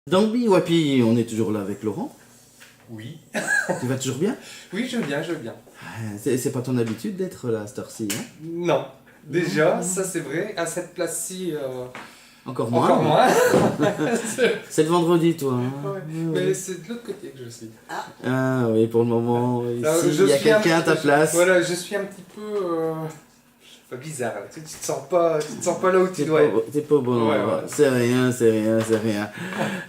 Donc, Wapi, on est toujours là avec Laurent. Oui. Tu vas toujours bien? Oui, je veux bien, je veux bien. C'est pas ton habitude d'être là à cette heure-ci, hein? Non. Déjà, ça c'est vrai, à cette place-ci, Encore moins. encore moins. C'est le vendredi, toi. Hein? Ouais. Mais c'est de l'autre côté que je suis. Ah oui, pour le moment, Alors, ici, il y a quelqu'un à ta place. Voilà, je suis un petit peu pas bizarre. Là. Tu te sens pas là où tu dois être. T'es pas au bon Ouais, endroit. ouais. C'est rien, c'est rien, c'est rien.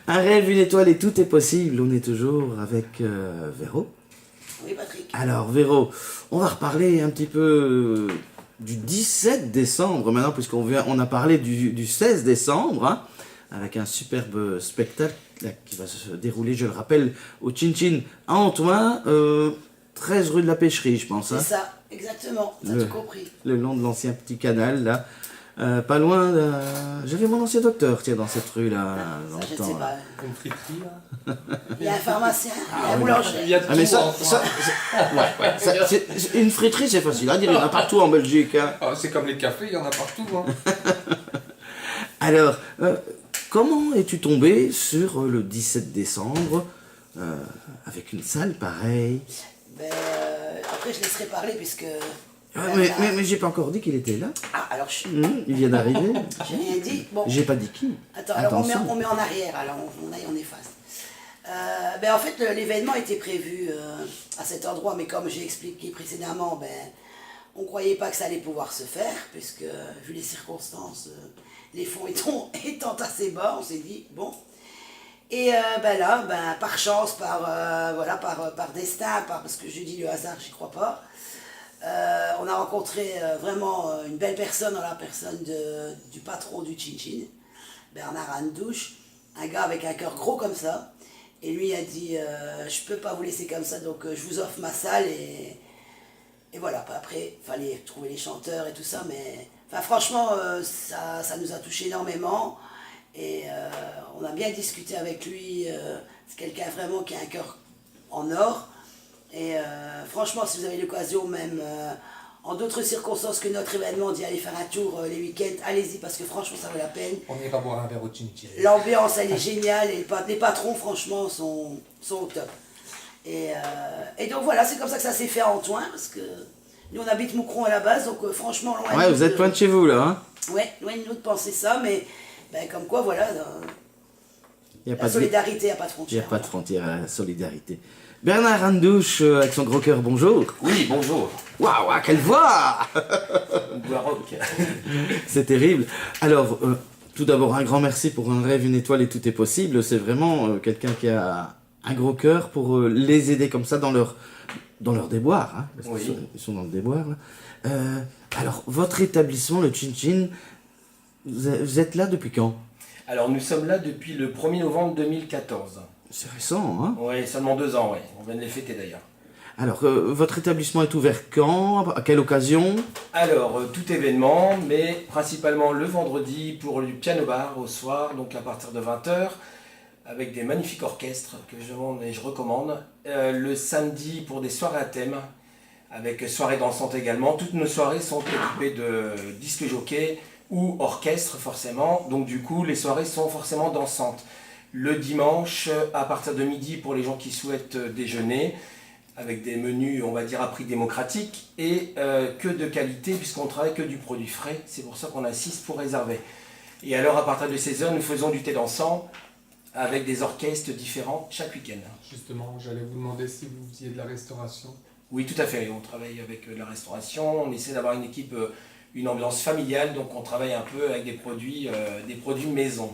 Un rêve, une étoile et tout est possible. On est toujours avec Véro. Oui, Patrick. Alors, Véro, on va reparler un petit peu du 17 décembre maintenant, on a parlé du 16 décembre, hein, avec un superbe spectacle là, qui va se dérouler, je le rappelle, au Chin Chin à Antoine, 13 rue de la Pêcherie, je pense. C'est Hein, ça, exactement, t'as tout compris. le long de l'ancien petit canal, là. Pas loin de... J'avais mon ancien docteur, tiens, dans cette rue-là, Ça, je ne sais longtemps. Là. pas. Une friterie, là. Il y a un pharmacien, il y a un Il boulanger. y a tout Ah mais ça, en ça, une friterie c'est facile à dire, il y en a partout en Belgique. Hein. Ah, c'est comme les cafés, il y en a partout. Hein. Alors, comment es-tu tombé sur le 17 décembre avec une salle pareille? Ben, après, je laisserai parler puisque... Mais j'ai pas encore dit qu'il était là. Ah, alors, Il vient d'arriver. j'ai rien dit. Bon, J'ai pas dit qui. attends, alors Attention. on met en arrière, alors on efface. Ben, en fait, l'événement était prévu à cet endroit, mais comme j'ai expliqué précédemment, ben, on croyait pas que ça allait pouvoir se faire, puisque vu les circonstances, les fonds étant assez bas, on s'est dit, bon. Et ben là, ben, par chance, voilà, par destin, parce que je dis le hasard, j'y crois pas, on a rencontré vraiment une belle personne dans la personne du patron du Chin Chin, Bernard Andouche, un gars avec un cœur gros comme ça. Et lui a dit, je peux pas vous laisser comme ça, donc je vous offre ma salle. Et voilà, après, il fallait trouver les chanteurs et tout ça, mais enfin, franchement, ça nous a touché énormément. Et on a bien discuté avec lui. C'est quelqu'un vraiment qui a un cœur en or. Et franchement, si vous avez l'occasion, même en d'autres circonstances que notre événement, d'y aller faire un tour les week-ends, allez-y parce que franchement, ça vaut la peine. On ira boire un verre au Chin Chin. L'ambiance, elle est géniale. Et les patrons, franchement, sont au top. Et donc voilà, c'est comme ça que ça s'est fait à Antoine, parce que nous, on habite Moucron à la base, donc franchement, loin Ouais, de vous êtes loin de chez vous là. Hein. Ouais, loin de nous de penser ça, mais ben, comme quoi, voilà, Y a la pas de... solidarité, il n'y a pas de Il n'y frontières. a pas de frontière à la solidarité. Bernard Andouche, avec son gros cœur, bonjour. Oui, bonjour. Waouh, quelle voix! Baroque. C'est terrible. Alors, tout d'abord, un grand merci pour un rêve, une étoile et tout est possible. C'est vraiment quelqu'un qui a un gros cœur pour les aider comme ça dans leur déboire. Hein, parce Oui. qu'ils sont dans le déboire. Là. Alors, votre établissement, le Chin Chin, vous êtes là depuis quand? Alors nous sommes là depuis le 1er novembre 2014. C'est récent, hein? Oui, seulement 2 ans, oui. On vient de les fêter d'ailleurs. Alors, votre établissement est ouvert quand? À quelle occasion? Alors, tout événement, mais principalement le vendredi pour du piano bar au soir, donc à partir de 20 h, avec des magnifiques orchestres que je demande et je recommande. Le samedi pour des soirées à thème, avec soirées dansantes également. Toutes nos soirées sont équipées de disques jockey ou orchestre forcément, donc du coup les soirées sont forcément dansantes. Le dimanche, à partir de midi pour les gens qui souhaitent déjeuner, avec des menus, on va dire, à prix démocratique et que de qualité, puisqu'on travaille que du produit frais. C'est pour ça qu'on insiste pour réserver. Et alors, à partir de 16 h, nous faisons du thé dansant avec des orchestres différents chaque week-end. Justement, j'allais vous demander si vous faisiez de la restauration. Oui, tout à fait. On travaille avec la restauration. On essaie d'avoir une équipe, une ambiance familiale. Donc, on travaille un peu avec des produits maison.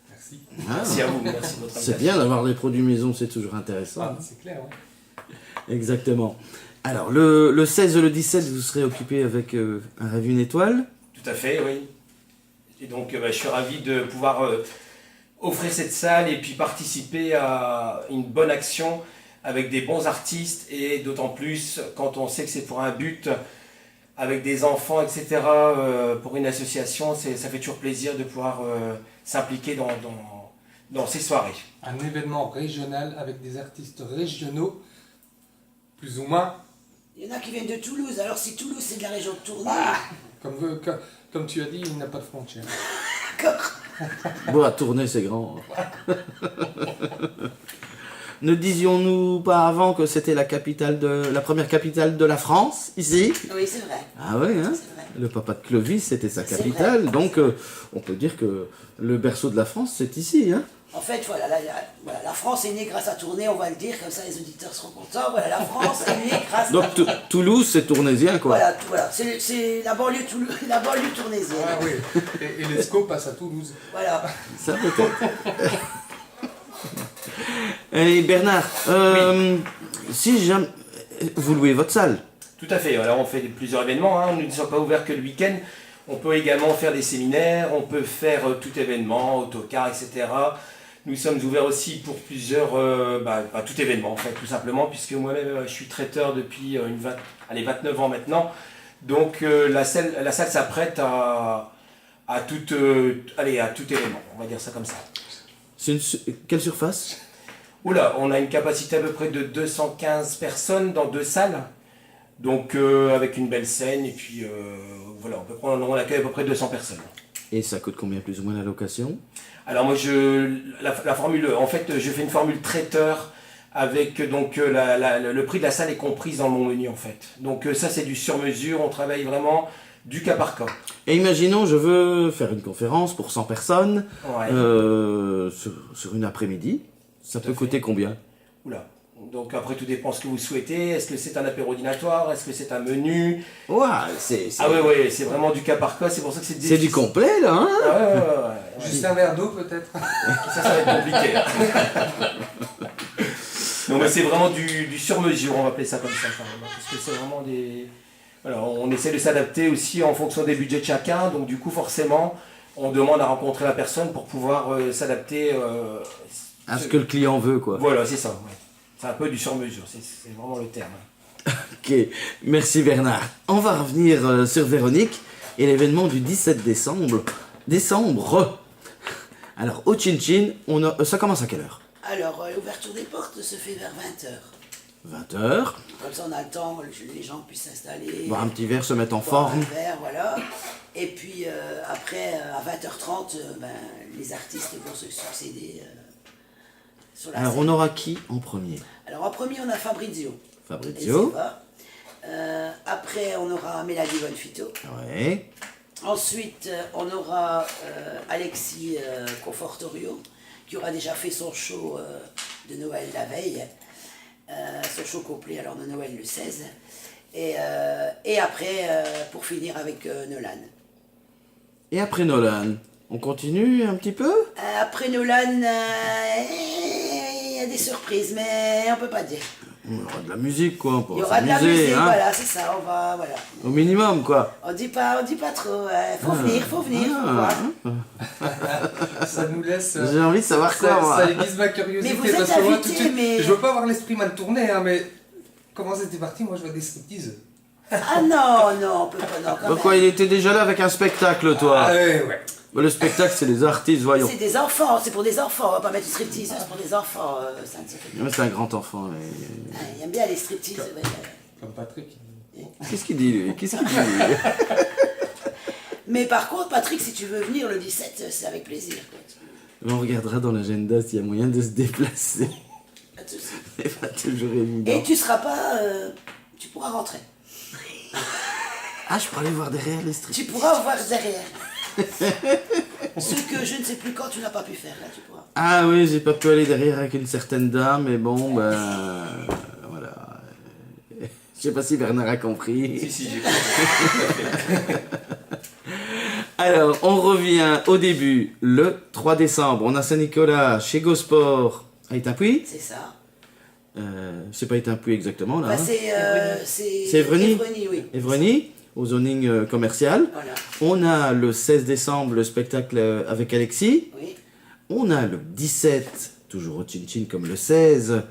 Merci. Merci à vous. Merci de votre C'est invitation. bien d'avoir des produits maison, c'est toujours intéressant. Ah, c'est clair, ouais. Exactement. Alors, le 16 et le 17, vous serez occupé avec un rêve, une étoile. Tout à fait, oui. Et donc, je suis ravi de pouvoir offrir cette salle et puis participer à une bonne action avec des bons artistes et d'autant plus quand on sait que c'est pour un but avec des enfants, etc. Pour une association, ça fait toujours plaisir de pouvoir s'impliquer dans ces soirées. Un événement régional avec des artistes régionaux, plus ou moins, Il y en a qui viennent de Toulouse, alors si Toulouse c'est de la région de Tournai, comme tu as dit, il n'a pas de frontières. d'accord. Bon, à tourner, c'est grand. Ne disions-nous pas avant que c'était la première capitale de la France, ici? Oui, c'est vrai. Ah oui, hein? C'est vrai. Le papa de Clovis, c'était sa C'est capitale. vrai. Donc, on peut dire que le berceau de la France, c'est ici, hein? En fait, voilà, la France est née grâce à Tournai, on va le dire, comme ça les auditeurs seront contents. Voilà, la France est née grâce Donc, à Tournai. Toulouse, c'est tournésien, quoi. Voilà, c'est la banlieue, la banlieue tournaisienne. Ah oui, et l'ESCO passe à Toulouse. Voilà. Ça peut-être. Et Bernard, si jamais vous louez votre salle, Tout à fait, alors on fait plusieurs événements, hein. Nous ne sommes pas ouverts que le week-end. On peut également faire des séminaires, on peut faire tout événement, autocar, etc. Nous sommes ouverts aussi pour plusieurs, tout événement en fait, tout simplement, puisque moi-même je suis traiteur depuis 29 ans maintenant. Donc la salle s'apprête à tout événement, on va dire ça comme ça. quelle surface? Oula, on a une capacité à peu près de 215 personnes dans 2 salles. Donc avec une belle scène, et puis voilà, on accueille à peu près 200 personnes. Et ça coûte combien plus ou moins la location? Alors moi, la formule, en fait, je fais une formule traiteur avec donc le prix de la salle est comprise dans mon menu en fait. Donc ça c'est du sur-mesure, on travaille vraiment du cas par cas. Et imaginons, je veux faire une conférence pour 100 personnes Ouais. sur une après-midi. Ça peut à fait. coûter combien? Oula. Donc après tout dépend ce que vous souhaitez. Est-ce que c'est un apéro dînatoire? Est-ce que c'est un menu? Ouah, c'est C'est vraiment du cas par cas. C'est pour ça que c'est c'est du difficile. complet, là, hein? Ah ouais. Juste un verre d'eau peut-être. Ça va être compliqué. Donc c'est vraiment du sur-mesure, on va appeler ça comme ça. Parce que c'est vraiment des... Voilà, on essaie de s'adapter aussi en fonction des budgets de chacun. Donc du coup forcément, on demande à rencontrer la personne pour pouvoir s'adapter. À ce que le client veut, quoi. Voilà, c'est ça. Ouais. C'est un peu du sur-mesure, c'est vraiment le terme. Ok, merci Bernard. On va revenir sur Véronique et l'événement du 17 décembre. Alors, au Chin Chin, ça commence à quelle heure? Alors, l'ouverture des portes se fait vers 20h. 20h. Comme ça, on a le temps que les gens puissent s'installer. Boire un petit verre, se mettre en boire forme. un verre, voilà. Et puis, après, à 20h30, les artistes vont se succéder sur la Alors, scène. on aura qui en premier? Alors, en premier, on a Fabrizio. Fabrizio. Et Zeva. Après, on aura Mélanie Bonfito. Ouais. Ensuite, on aura Alexis Confortorio, qui aura déjà fait son show de Noël la veille. Son show complet alors de Noël le 16. Et après, pour finir avec Nolan. Et après Nolan, on continue un petit peu? Après Nolan, il y a des surprises, mais on peut pas dire. Il y aura de la musique, quoi. On Il y pourra aura de la s'amuser, musique, hein. voilà, c'est ça, on va, voilà. Au minimum, quoi. On dit pas trop, faut venir, faut voir. Ça nous laisse. J'ai envie de savoir quoi, moi. Ça aiguise ma curiosité. Mais vous êtes parce que moi, invité, tout de suite, mais- je veux pas avoir l'esprit mal tourné, hein, mais comment c'était parti? Moi, je vois des striptease. Ah non, on peut pas, non, quand Pourquoi même. il était déjà là avec un spectacle, toi? Ah ouais. Bah, le spectacle, c'est les artistes, voyons. C'est des enfants, c'est pour des enfants, on va pas mettre une striptease, c'est pour des enfants, ça ne se fait pas. Ouais, c'est un grand enfant. Là. Il aime bien les striptease. Ouais. Comme Patrick. Qu'est-ce qu'il dit, lui? Qu'est-ce qu'il dit, lui? Mais par contre, Patrick, si tu veux venir le 17, c'est avec plaisir. Quoi. On regardera dans l'agenda s'il y a moyen de se déplacer. Pas de souci. C'est pas toujours évident. Et tu seras pas. Tu pourras rentrer. Ah, je peux aller voir derrière les strips. Tu pourras voir derrière. Ce que je ne sais plus quand tu n'as pas pu faire, là, tu pourras. Ah oui, j'ai pas pu aller derrière avec une certaine dame, mais bon, ben... voilà. Je sais pas si Bernard a compris. Si, j'ai compris. Alors, on revient au début, le 3 décembre. On a Saint-Nicolas chez Gosport à Étampouy. C'est ça. C'est pas Étampouy exactement, là. Bah, hein. c'est Évreny. Évreny, oui. Évreny, au zoning commercial. Voilà. On a le 16 décembre le spectacle avec Alexis. Oui. On a le 17, toujours au Chin Chin comme le 16.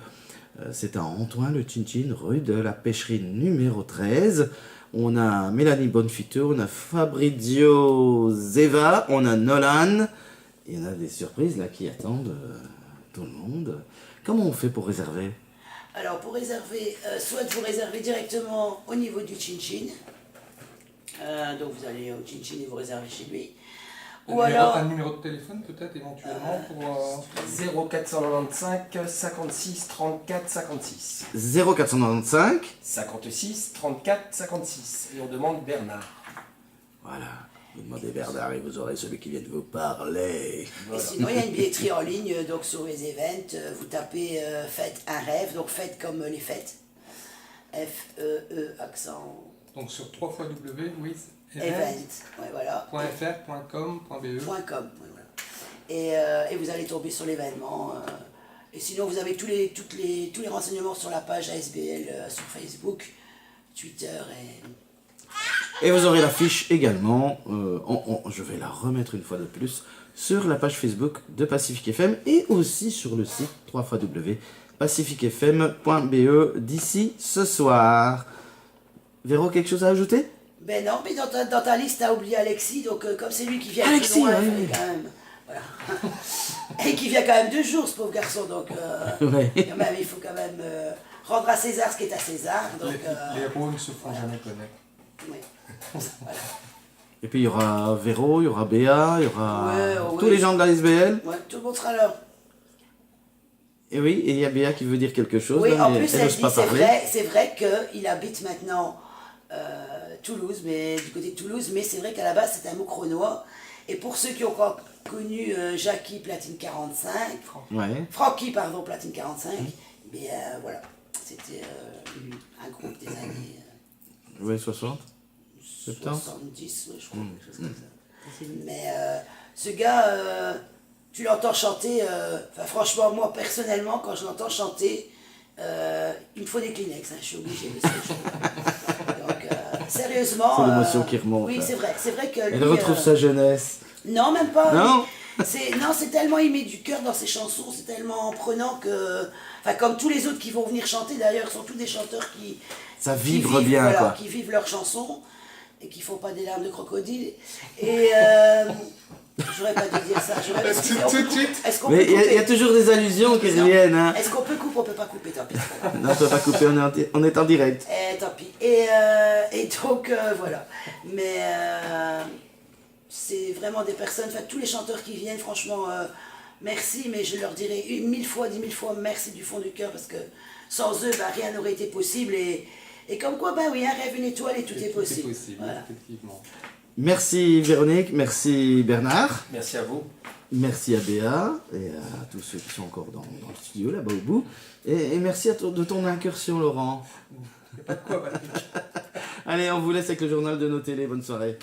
C'est à Antoine le Chin Chin, rue de la Pêcherie numéro 13. On a Mélanie Bonfito, on a Fabrizio Zeva, on a Nolan. Et on a des surprises là qui attendent tout le monde. Comment on fait pour réserver? Alors, pour réserver, soit vous réservez directement au niveau du Chin Chin. Donc, vous allez au Chin Chin et vous réservez chez lui. Ou alors- Un numéro de téléphone peut-être éventuellement pour... 0495 56 34 56. 0495. 56 34 56. Et on demande Bernard. Voilà. Vous demandez Bernard et vous aurez celui qui vient de vous parler. Et sinon, il y a une billetterie en ligne, donc sur les events, vous tapez Faites un rêve, donc faites comme les fêtes. F-E-E, accent. Donc sur www.withevent.fr.com.be. Event, ouais, voilà. .com, ouais, voilà. Et vous allez tomber sur l'événement. Et sinon, vous avez tous les renseignements sur la page ASBL sur Facebook, Twitter Et vous aurez l'affiche également, je vais la remettre une fois de plus, sur la page Facebook de Pacific FM et aussi sur le site www.pacificfm.be d'ici ce soir. Véro, quelque chose à ajouter? Ben non, mais dans ta liste, t'as oublié Alexis, donc comme c'est lui qui vient Alexis, plus loin, ouais. il fallait quand même... Voilà. Et qui vient quand même 2 jours, ce pauvre garçon, donc Ouais. quand même, il faut quand même rendre à César ce qui est à César. Donc, Les rôles ne se font jamais connaître. oui. Voilà. Et puis il y aura Véro, il y aura Béa, il y aura Ouais, tous ouais. les gens de la SBL. Ouais, tout le monde sera là. Et oui, et il y a Béa qui veut dire quelque chose. Oui, là, en mais plus, elle elle n'ose dit, pas parler. c'est vrai qu'il habite maintenant Toulouse, mais du côté de Toulouse, mais c'est vrai qu'à la base, c'était un mot chronois. Et pour ceux qui ont encore connu Jackie Platine 45, Ouais. Francky, pardon, Platine 45, mais voilà, c'était un groupe des années Ouais, 60. 70. 70, ouais, je crois, quelque chose comme ça. Mais ce gars, tu l'entends chanter, enfin franchement, moi personnellement, quand je l'entends chanter, il me faut des Kleenex, hein, je suis obligée de ce que je Donc, sérieusement. C'est l'émotion qui remonte, Oui, là. c'est vrai que. Elle lui, retrouve sa jeunesse. Non, même pas. Non. C'est tellement, il met du cœur dans ses chansons, c'est tellement prenant que. Enfin, comme tous les autres qui vont venir chanter d'ailleurs, sont tous des chanteurs qui. Ça qui vibre vivent, bien, voilà, quoi. qui vivent leurs chansons et qui font pas des larmes de crocodile. Et. J'aurais pas dû dire ça. Tout de suite. Est-ce qu'on Mais peut il y couper a toujours des allusions qui Non. reviennent. Hein. Est-ce qu'on peut couper? On peut pas couper, tant pis. c'est pas grave. Non, on peut pas couper, on est en direct. Tant pis. Et donc, voilà. Mais c'est vraiment des personnes, enfin, tous les chanteurs qui viennent, franchement, merci, mais je leur dirai 1000 fois, 10 000 fois merci du fond du cœur, parce que sans eux, bah, rien n'aurait été possible. Et comme quoi, bah oui, un rêve, une étoile, et tout est possible. Voilà. Effectivement. Merci Véronique, merci Bernard, Merci à vous. merci à Béa et à tous ceux qui sont encore dans le studio là-bas au bout. Et merci de ton incursion Laurent. Il n'y a pas de quoi, Patrick. Allez, on vous laisse avec le journal de nos télés. Bonne soirée.